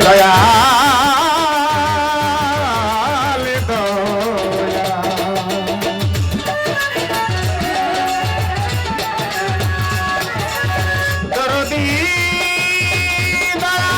দয়াল দয়া দরদি দয়াল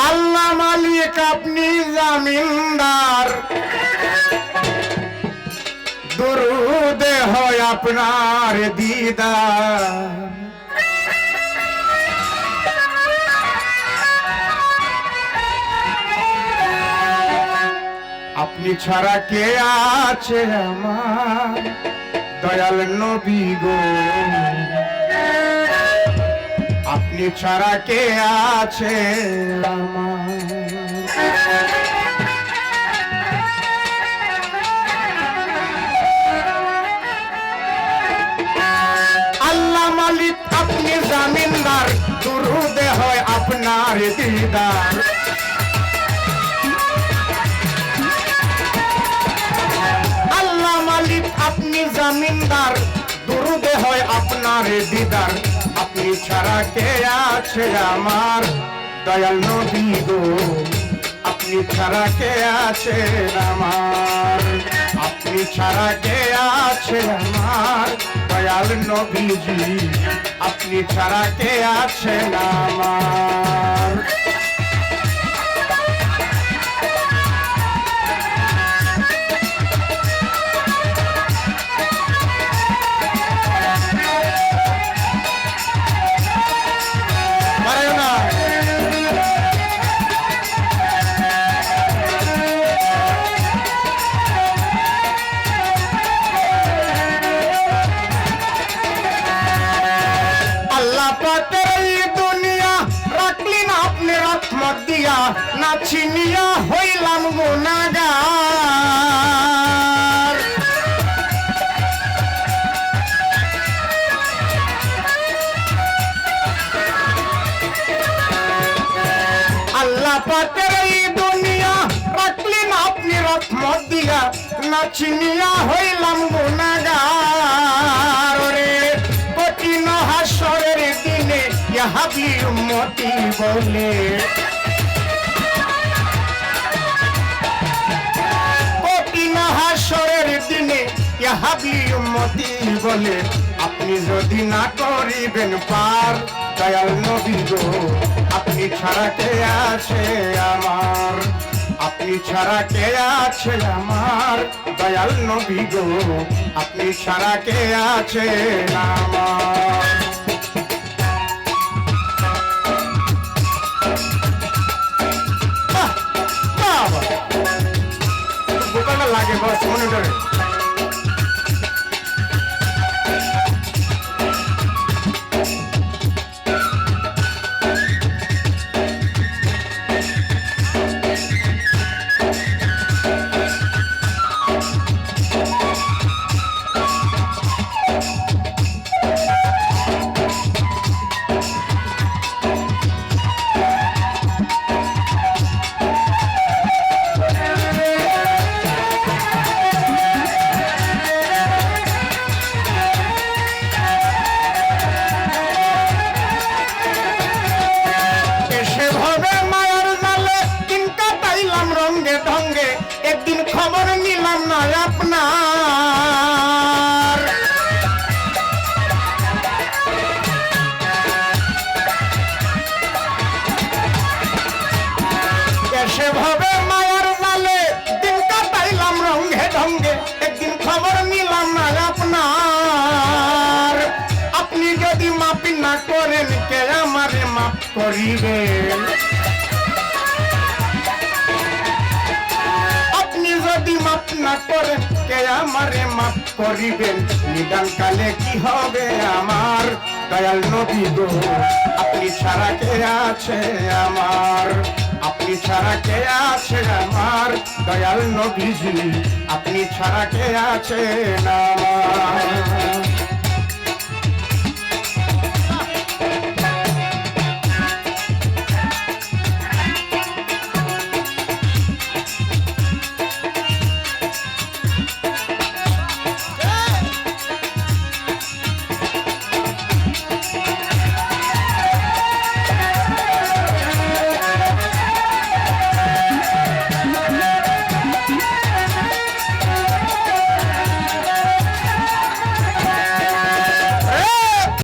আল্লাহ মালিক আপনি জামিনদার দরুদে হয় আপনার দিদার আপনি ছাড়া কে আছে আমার দয়াল নবী গো আপনি ছাড়া কে আছে আমার আল্লাহ মালিক আপনি জামিনদার দুরুদে হয় আপনার দিদার আল্লাহ মালিক আপনি জামিনদার দুরুদে হয় আপনার দিদার আপনি ছাড়া কে আছে আমার দয়াল নবী গো আপনি ছাড়া কে আছে আমার আপনি ছাড়া কে আছে আমার দয়াল নবীজি আপনি ছাড়া কে আছে আমার দিয়া না চিনিয়া হইলাম গুনাহগার আল্লাহ পাকের এই দুনিয়া রাখলেন আপনি রহমত দিয়া না চিনিয়া হইলাম গুনাহগার রে কঠিন হাসরের দিনে ইহাবি উম্মতি বলে হাসরের দিনে ইহাবি উম্মতি বলে আপনি যদি না করিবেন পার দয়াল নবী গো আপনি ছাড়া কে আছে আমার আপনি ছাড়া কে আছে আমার দয়াল নবী গো আপনি ছাড়া কে আছে আমার লাগে বস মনিটরে একদিন খবর নিলাম না আপনার দেশে ভাবে মায়ার জালে দিন কাটাইলাম রঙে ঢঙ্গে একদিন খবর নিলাম না আপনার আপনি যদি মাপ না করেন কে আমারে মাপ করিবেন আপনি যদি মাপ না করেন কে আমারে মাপ করিবেন নিদান কালে কি হবে আমার দয়াল নবী গো আপনি ছাড়া কে আছে আমার আপনি ছাড়া কে আছে আমার দয়াল নবীজি আপনি ছাড়া কে আছে আমার